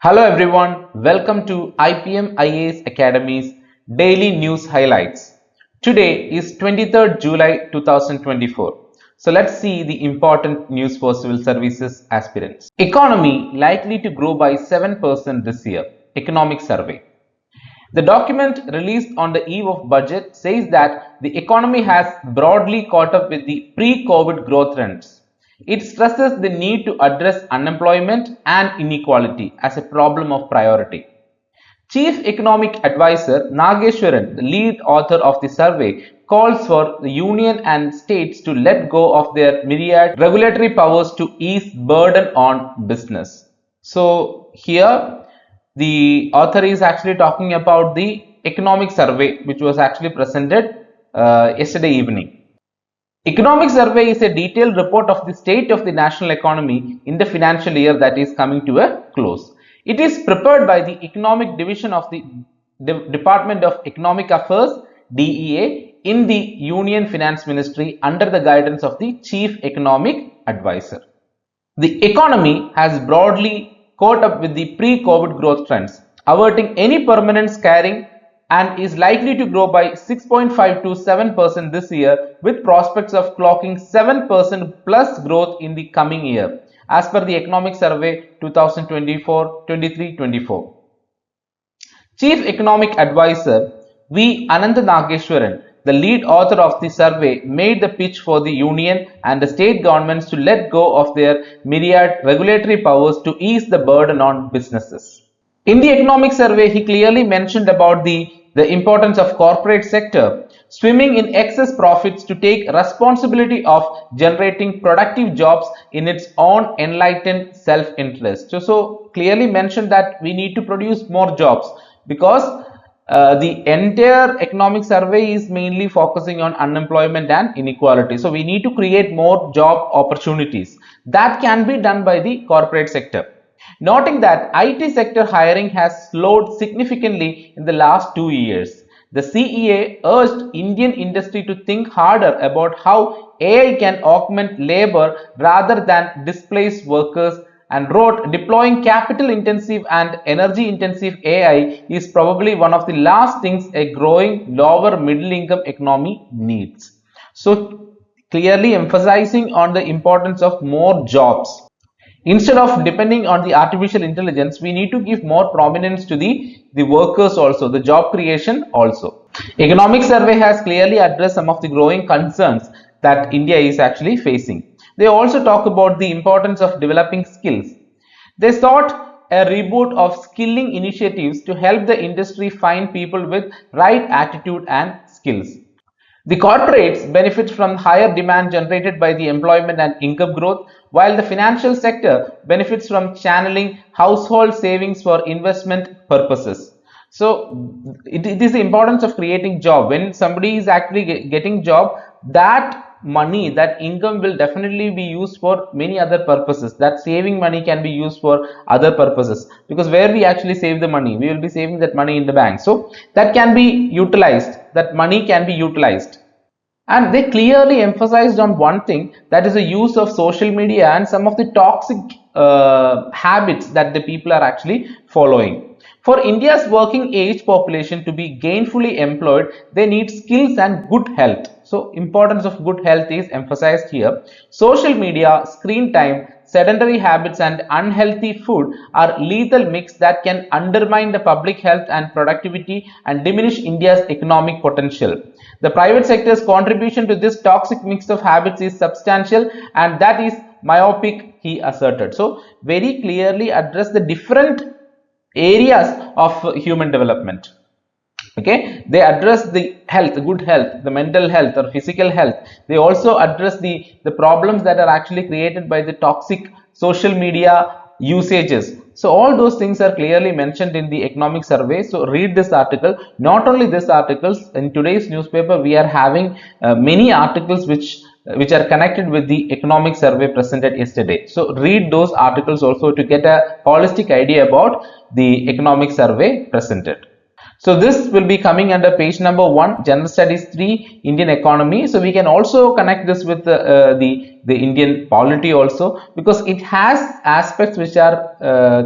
Hello everyone, welcome to IPM IAS Academy's Daily News Highlights. Today is 23rd July 2024. So let's see the important news for civil services aspirants. Economy likely to grow by 7% this year. Economic survey. The document released on the eve of budget says that the economy has broadly caught up with the pre-COVID growth trends. It stresses the need to address unemployment and inequality as a problem of priority. Chief Economic Advisor Nageshwaran, the lead author of the survey, calls for the union and states to let go of their myriad regulatory powers to ease burden on business. So here the author is actually talking about the economic survey which was actually presented yesterday evening. Economic survey is a detailed report of the state of the national economy in the financial year that is coming to a close. It is prepared by the Economic Division of the Department of Economic Affairs (DEA) in the Union Finance Ministry under the guidance of the Chief Economic Advisor. The economy has broadly caught up with the pre-COVID growth trends, averting any permanent scarring, and is likely to grow by 6.5 to 7% this year, with prospects of clocking 7% plus growth in the coming year, as per the Economic Survey 2024-23-24. Chief Economic Advisor V. Anantha Nageshwaran, the lead author of the survey, made the pitch for the union and the state governments to let go of their myriad regulatory powers to ease the burden on businesses. In the economic survey, he clearly mentioned about the importance of corporate sector swimming in excess profits to take responsibility of generating productive jobs in its own enlightened self-interest. So clearly mentioned that we need to produce more jobs, because the entire economic survey is mainly focusing on unemployment and inequality. So we need to create more job opportunities that can be done by the corporate sector. Noting that IT sector hiring has slowed significantly in the last 2 years, the CEA urged Indian industry to think harder about how AI can augment labor rather than displace workers, and wrote, deploying capital intensive and energy intensive AI is probably one of the last things a growing lower middle income economy needs. So clearly emphasizing on the importance of more jobs. Instead of depending on the artificial intelligence, we need to give more prominence to the workers also, the job creation also. Economic survey has clearly addressed some of the growing concerns that India is actually facing. They also talk about the importance of developing skills. They sought a reboot of skilling initiatives to help the industry find people with right attitude and skills. The corporates benefit from higher demand generated by the employment and income growth, while the financial sector benefits from channeling household savings for investment purposes. So it is the importance of creating job. When somebody is actually getting job, that money, that income will definitely be used for many other purposes. That saving money can be used for other purposes, because where we actually save the money, we will be saving that money in the bank. So that can be utilized, that money can be utilized. And they clearly emphasized on one thing, that is the use of social media and some of the toxic habits that the people are actually following. For India's working age population to be gainfully employed, they need skills and good health. So importance of good health is emphasized here. Social media, screen time, sedentary habits and unhealthy food are lethal mix that can undermine the public health and productivity and diminish India's economic potential. The private sector's contribution to this toxic mix of habits is substantial, and that is myopic, he asserted. So very clearly address the different areas of human development. Okay, they address the health, good health, the mental health or physical health. They also address the problems that are actually created by the toxic social media usages. So all those things are clearly mentioned in the economic survey. So read this article. Not only this articles, in today's newspaper we are having many articles which are connected with the economic survey presented yesterday. So read those articles also to get a holistic idea about the economic survey presented. So this will be coming under page number 1, General Studies 3, Indian Economy. So we can also connect this with the Indian polity also, because it has aspects which are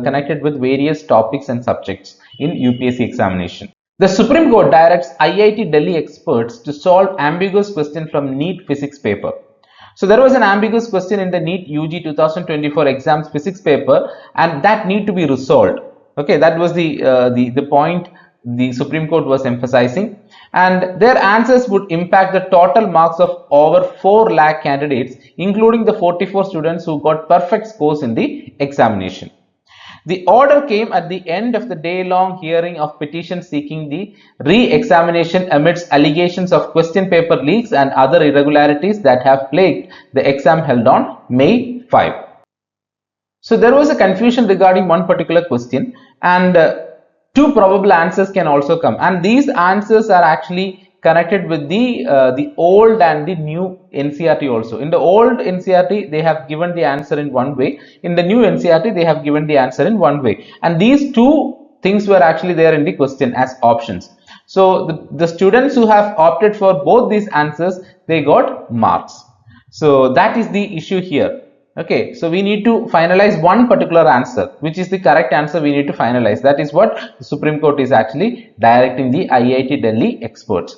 connected with various topics and subjects in UPSC examination. The Supreme Court directs IIT Delhi experts to solve ambiguous question from NEET physics paper. So there was an ambiguous question in the NEET UG 2024 exams physics paper, and that need to be resolved. Okay, that was the point the Supreme Court was emphasizing, and their answers would impact the total marks of over 4 lakh candidates, including the 44 students who got perfect scores in the examination. The order came at the end of the day-long hearing of petitions seeking the re-examination amidst allegations of question paper leaks and other irregularities that have plagued the exam held on May 5. So there was a confusion regarding one particular question, and two probable answers can also come, and these answers are actually connected with the old and the new NCERT also. In the old NCERT, they have given the answer in one way. In the new NCERT, they have given the answer in one way. And these two things were actually there in the question as options. So the students who have opted for both these answers, they got marks. So that is the issue here. Okay, so we need to finalize one particular answer, which is the correct answer we need to finalize. That is what the Supreme Court is actually directing the IIT Delhi experts.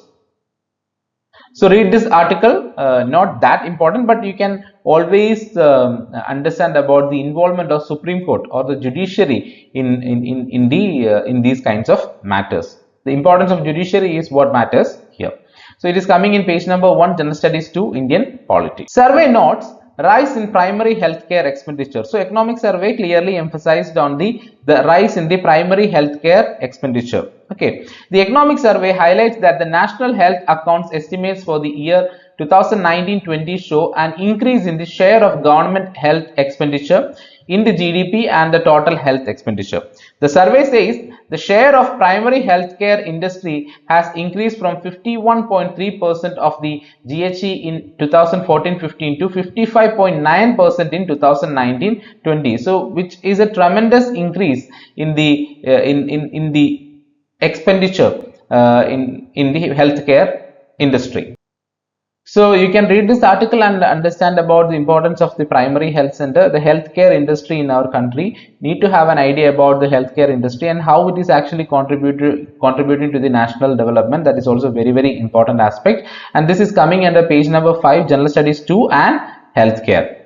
So read this article, not that important, but you can always understand about the involvement of Supreme Court or the judiciary in these kinds of matters. The importance of judiciary is what matters here. So it is coming in page number 1, General Studies 2, Indian Polity. Survey notes rise in primary healthcare expenditure. So economic survey clearly emphasized on the rise in the primary healthcare expenditure. Okay, the economic survey highlights that the national health accounts estimates for the year 2019-20 show an increase in the share of government health expenditure in the GDP and the total health expenditure. The survey says the share of primary healthcare industry has increased from 51.3% of the GHE in 2014-15 to 55.9% in 2019-20. So, which is a tremendous increase in the expenditure in the healthcare industry. So you can read this article and understand about the importance of the primary health center. The healthcare industry in our country need to have an idea about the healthcare industry and how it is actually contributing to the national development. That is also very, very important aspect. And this is coming under page number 5, General Studies 2 and Healthcare.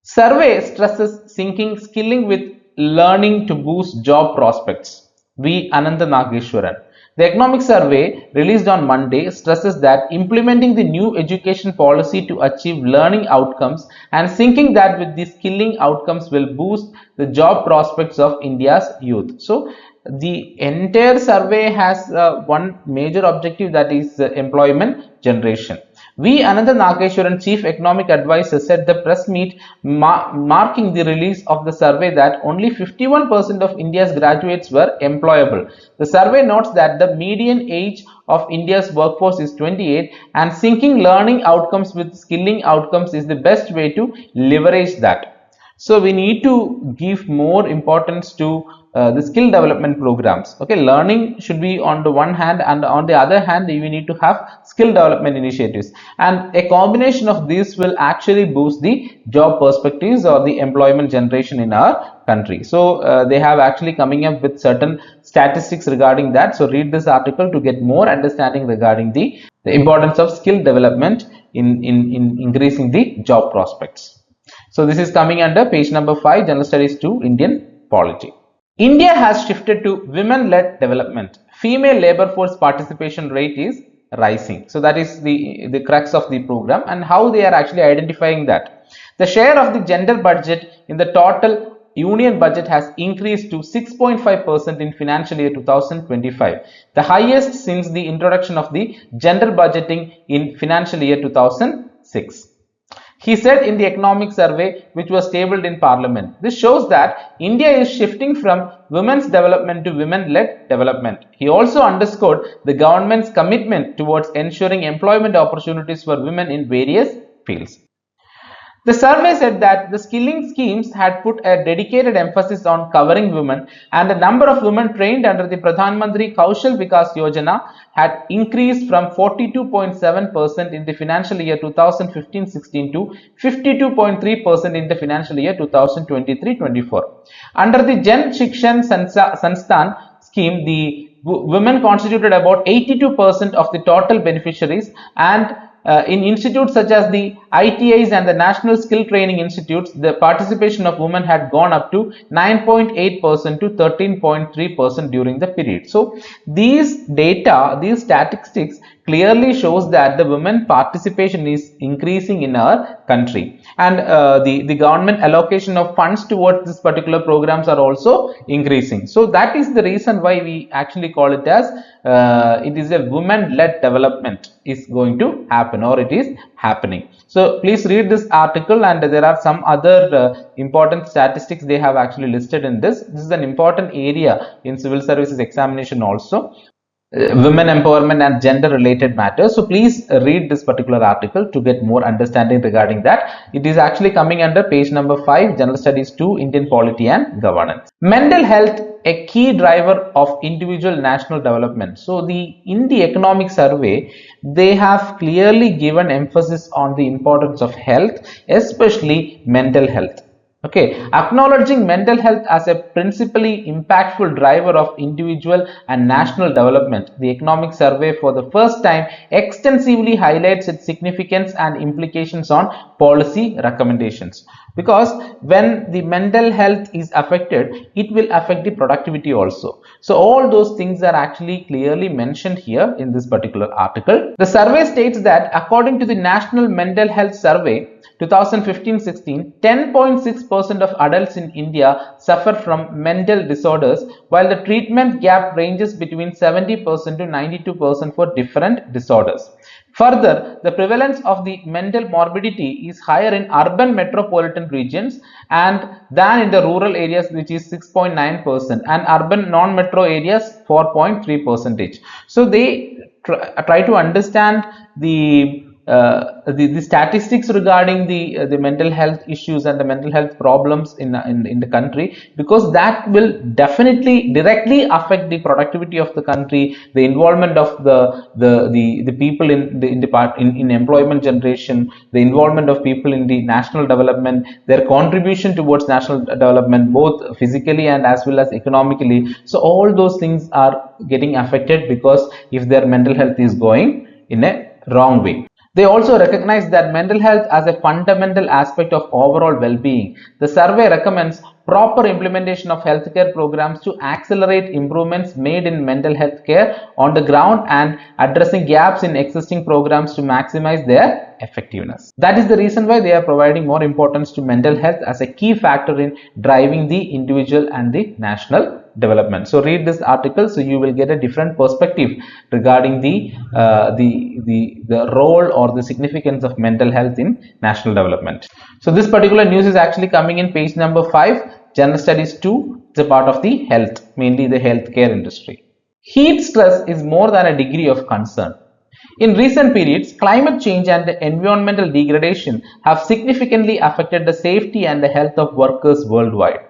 Survey stresses syncing skilling with learning to boost job prospects. V. Ananta Nageshwaran. The economic survey released on Monday stresses that implementing the new education policy to achieve learning outcomes and syncing that with the skilling outcomes will boost the job prospects of India's youth. So the entire survey has one major objective, that is employment generation. V. Ananta Nageshwaran, Chief Economic Advisor, said the press meet marking the release of the survey that only 51% of India's graduates were employable. The survey notes that the median age of India's workforce is 28 and syncing learning outcomes with skilling outcomes is the best way to leverage that. So we need to give more importance to the skill development programs. Okay, learning should be on the one hand, and on the other hand we need to have skill development initiatives, and a combination of these will actually boost the job perspectives or the employment generation in our country. So they have actually coming up with certain statistics regarding that. So read this article to get more understanding regarding the importance of skill development in increasing the job prospects. So this is coming under page number 5, General Studies 2, Indian Polity. India has shifted to women-led development. Female labor force participation rate is rising. So that is the crux of the program and how they are actually identifying that. The share of the gender budget in the total union budget has increased to 6.5% in financial year 2025, the highest since the introduction of the gender budgeting in financial year 2006. He said in the economic survey which was tabled in Parliament. This shows that India is shifting from women's development to women-led development. He also underscored the government's commitment towards ensuring employment opportunities for women in various fields. The survey said that the skilling schemes had put a dedicated emphasis on covering women, and the number of women trained under the Pradhan Mantri Kaushal Vikas Yojana had increased from 42.7% in the financial year 2015-16 to 52.3% in the financial year 2023-24. Under the Jan Shikshan Sansthan scheme, the women constituted about 82% of the total beneficiaries, and in institutes such as the ITIs and the National Skill Training Institutes, the participation of women had gone up to 9.8% to 13.3% during the period. So these data, these statistics clearly shows that the women participation is increasing in our country, and the government allocation of funds towards this particular programs are also increasing. So that is the reason why we actually call it as it is a women-led development is going to happen, or it is happening. So please read this article, and there are some other important statistics they have actually listed in this. This is an important area in civil services examination also. Women empowerment and gender related matters. So please read this particular article to get more understanding regarding that. It is actually coming under page number 5, General Studies 2, Indian Polity and Governance. Mental health, a key driver of individual national development. So in the economic survey, they have clearly given emphasis on the importance of health, especially mental health. Okay, acknowledging mental health as a principally impactful driver of individual and national development, the economic survey for the first time extensively highlights its significance and implications on policy recommendations. Because when the mental health is affected, it will affect the productivity also. So all those things are actually clearly mentioned here in this particular article. The survey states that according to the National Mental Health Survey 2015-16, 10.6% of adults in India suffer from mental disorders, while the treatment gap ranges between 70% to 92% for different disorders. Further, the prevalence of the mental morbidity is higher in urban metropolitan regions than in the rural areas, which is 6.9%, and urban non-metro areas 4.3%. So they try to understand the statistics regarding the mental health issues and the mental health problems in the country, because that will definitely directly affect the productivity of the country, the involvement of the people in employment generation, the involvement of people in the national development, their contribution towards national development both physically and as well as economically. So all those things are getting affected because if their mental health is going in a wrong way. They also recognize that mental health as a fundamental aspect of overall well-being. The survey recommends proper implementation of healthcare programs to accelerate improvements made in mental health care on the ground and addressing gaps in existing programs to maximize their effectiveness. That is the reason why they are providing more importance to mental health as a key factor in driving the individual and the national development. So read this article so you will get a different perspective regarding the role or the significance of mental health in national development. So this particular news is actually coming in page number 5, General Studies 2. It's a part of the health, mainly the healthcare industry. Heat stress is more than a degree of concern. In recent periods, climate change and the environmental degradation have significantly affected the safety and the health of workers worldwide.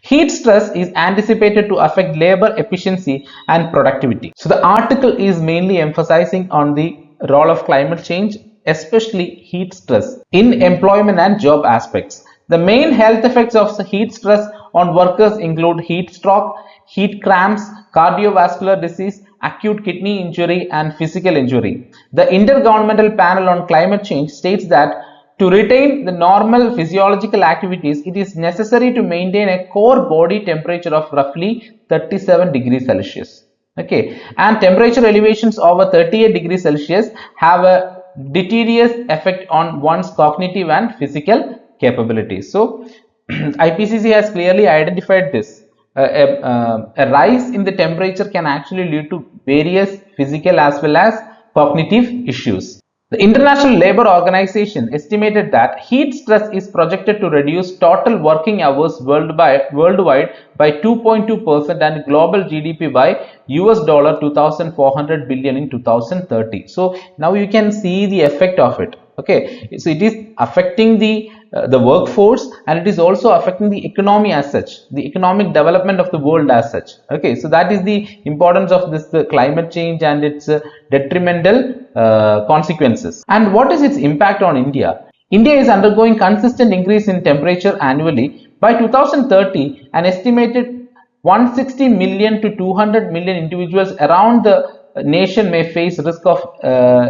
Heat stress is anticipated to affect labor efficiency and productivity. So the article is mainly emphasizing on the role of climate change, especially heat stress, in employment and job aspects. The main health effects of the heat stress on workers include heat stroke, heat cramps, cardiovascular disease, acute kidney injury, and physical injury. The Intergovernmental Panel on Climate Change states that to retain the normal physiological activities, it is necessary to maintain a core body temperature of roughly 37 degrees Celsius. Okay, and temperature elevations over 38 degrees Celsius have a deleterious effect on one's cognitive and physical capabilities. So IPCC has clearly identified this. A rise in the temperature can actually lead to various physical as well as cognitive issues. The International Labour Organization estimated that heat stress is projected to reduce total working hours worldwide by 2.2% and global GDP by $2,400 billion in 2030. So now you can see the effect of it. Okay, so it is affecting the workforce, and it is also affecting the economy as such, the economic development of the world as such. Okay, so that is the importance of this climate change and its detrimental consequences. And what is its impact on India? India is undergoing consistent increase in temperature annually. By 2030, an estimated 160 million to 200 million individuals around the nation may face risk of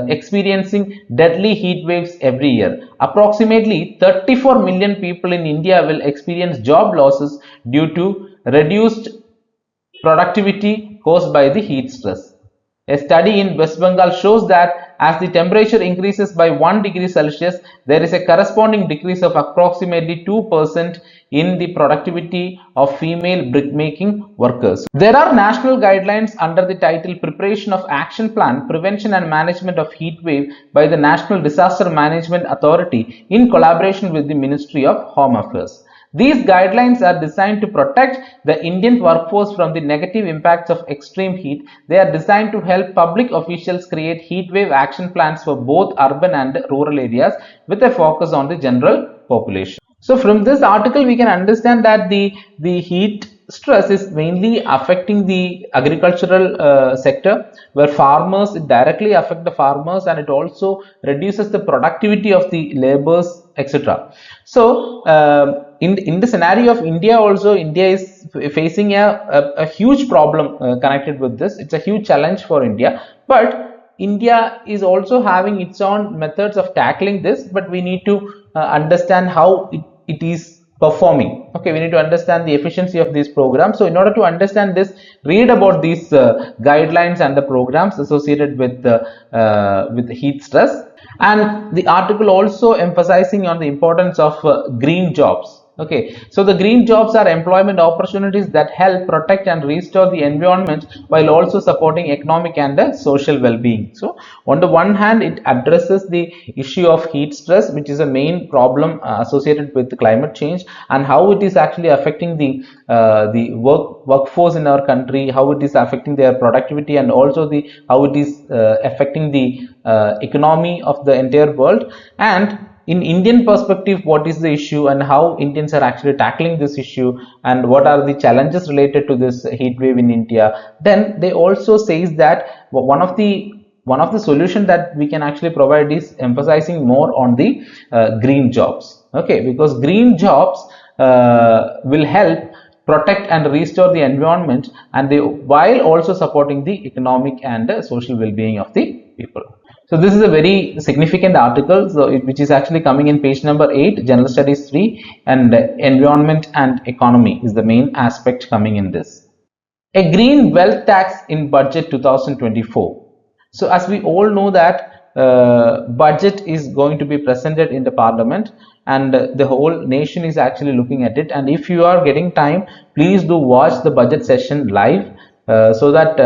experiencing deadly heat waves every year. Approximately 34 million people in India will experience job losses due to reduced productivity caused by the heat stress. A study in West Bengal shows that as the temperature increases by 1 degree Celsius, there is a corresponding decrease of approximately 2% in the productivity of female brickmaking workers. There are national guidelines under the title Preparation of Action Plan, Prevention and Management of Heat Wave by the National Disaster Management Authority in collaboration with the Ministry of Home Affairs. These guidelines are designed to protect the Indian workforce from the negative impacts of extreme heat. They are designed to help public officials create heat wave action plans for both urban and rural areas with a focus on the general population. So from this article we can understand that the heat stress is mainly affecting the agricultural sector, where farmers, it directly affect the farmers, and it also reduces the productivity of the laborers, etc. So in the scenario of India also, India is facing a huge problem connected with this. It's a huge challenge for India, but India is also having its own methods of tackling this, but we need to understand how it is performing. Okay, we need to understand the efficiency of these programs. So in order to understand this, read about these guidelines and the programs associated with heat stress. And the article also emphasizing on the importance of green jobs. Okay, so the green jobs are employment opportunities that help protect and restore the environment while also supporting economic and social well-being. So on the one hand, it addresses the issue of heat stress, which is a main problem associated with climate change, and how it is actually affecting the workforce in our country, how it is affecting their productivity, and also how it is affecting the economy of the entire world. And in Indian perspective, what is the issue and how Indians are actually tackling this issue, and what are the challenges related to this heat wave in India. Then they also says that one of the solution that we can actually provide is emphasizing more on the green jobs. Okay, because green jobs will help protect and restore the environment, and while also supporting the economic and social well-being of the people. So this is a very significant article, which is actually coming in page number 8, General Studies 3, and environment and economy is the main aspect coming in this. A green wealth tax in budget 2024. So as we all know that budget is going to be presented in the parliament, and the whole nation is actually looking at it. And if you are getting time, please do watch the budget session live. So that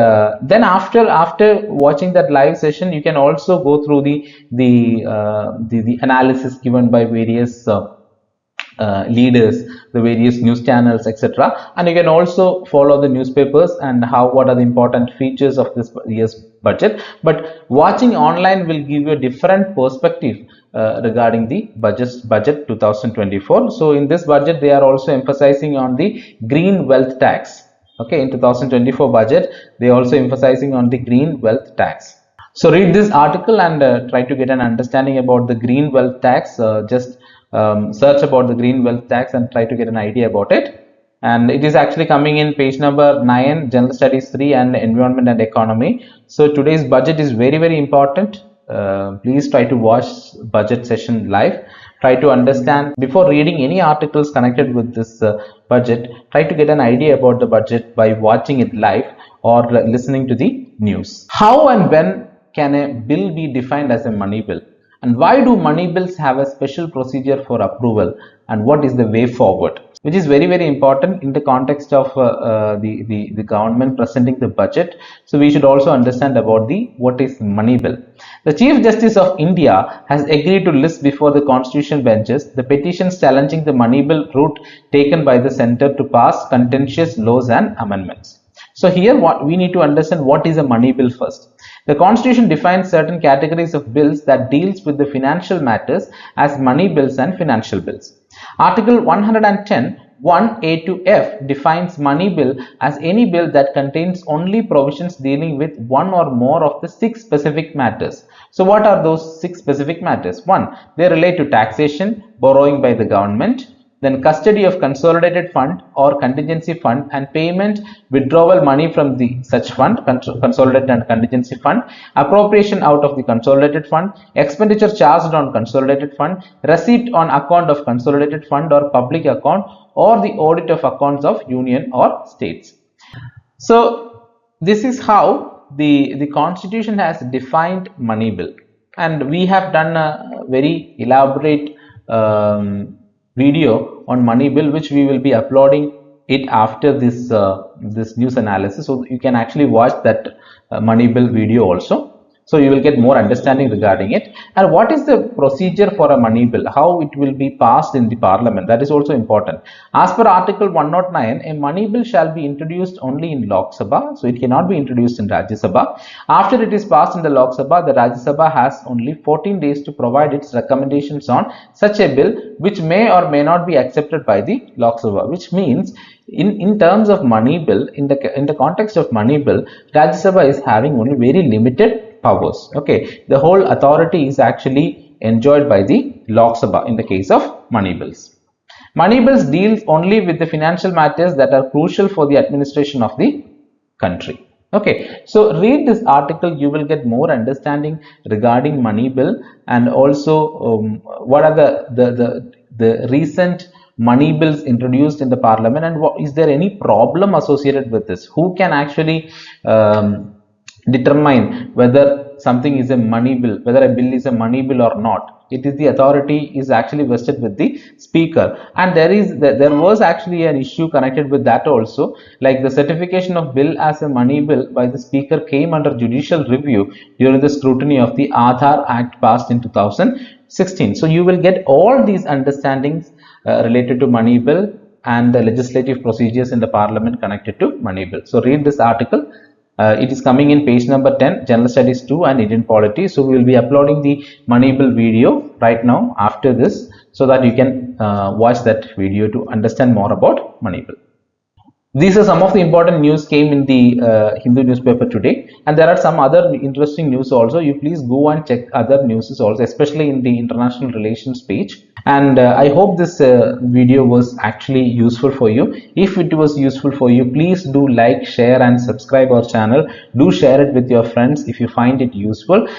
then after watching that live session, you can also go through the analysis given by various leaders, the various news channels, etc. And you can also follow the newspapers and what are the important features of this year's budget. But watching online will give you a different perspective regarding the budget 2024. So in this budget, they are also emphasizing on the green wealth tax. Okay, in 2024 budget, they also emphasizing on the green wealth tax. So read this article and try to get an understanding about the green wealth tax. Just search about the green wealth tax and try to get an idea about it. And it is actually coming in page number 9, General Studies 3, and Environment and Economy. So today's budget is very, very important. Please try to watch budget session live. Try to understand before reading any articles connected with this budget. Try to get an idea about the budget by watching it live or listening to the news. How and when can a bill be defined as a money bill? And why do money bills have a special procedure for approval? And what is the way forward? Which is very, very important in the context of the government presenting the budget. So we should also understand about what is money bill. The Chief Justice of India has agreed to list before the constitutional benches the petitions challenging the money bill route taken by the centre to pass contentious laws and amendments. So here what we need to understand, what is a money bill first. The Constitution defines certain categories of bills that deals with the financial matters as money bills and financial bills. Article 110 1A to F defines money bill as any bill that contains only provisions dealing with one or more of the 6 specific matters. So what are those 6 specific matters? 1. They relate to taxation, borrowing by the government, then custody of consolidated fund or contingency fund and payment, withdrawal money from the such fund, consolidated and contingency fund, appropriation out of the consolidated fund, expenditure charged on consolidated fund, receipt on account of consolidated fund or public account, or the audit of accounts of union or states. So this is how the Constitution has defined money bill, and we have done a very elaborate video on money bill, which we will be uploading it after this this news analysis, so you can actually watch that money bill video also. So you will get more understanding regarding it. And what is the procedure for a money bill, how it will be passed in the parliament, that is also important. As per Article 109, a money bill shall be introduced only in Lok Sabha, so it cannot be introduced in Rajya Sabha. After it is passed in the Lok Sabha, the Rajya Sabha has only 14 days to provide its recommendations on such a bill, which may or may not be accepted by the Lok Sabha, which means in terms of money bill, in the context of money bill, Rajya Sabha is having only very limited powers. Okay, the whole authority is actually enjoyed by the Lok Sabha in the case of money bills. Money bills deals only with the financial matters that are crucial for the administration of the country. Okay, so read this article, you will get more understanding regarding money bill, and also what are the recent money bills introduced in the parliament, and what is there any problem associated with this, who can actually determine whether something is a money bill, whether a bill is a money bill or not. It is the authority is actually vested with the speaker, and there was actually an issue connected with that also, like the certification of bill as a money bill by the speaker came under judicial review during the scrutiny of the Aadhaar Act passed in 2016. So you will get all these understandings related to money bill and the legislative procedures in the parliament connected to money bill. So read this article. It is coming in page number 10, General Studies 2 and Indian Polity. So we will be uploading the money bill video right now after this, so that you can watch that video to understand more about money bill. These are some of the important news came in the Hindu newspaper today, and there are some other interesting news also. You please go and check other news also, especially in the international relations page. And I hope this video was actually useful for you. If it was useful for you, please do like, share and subscribe our channel. Do share it with your friends if you find it useful.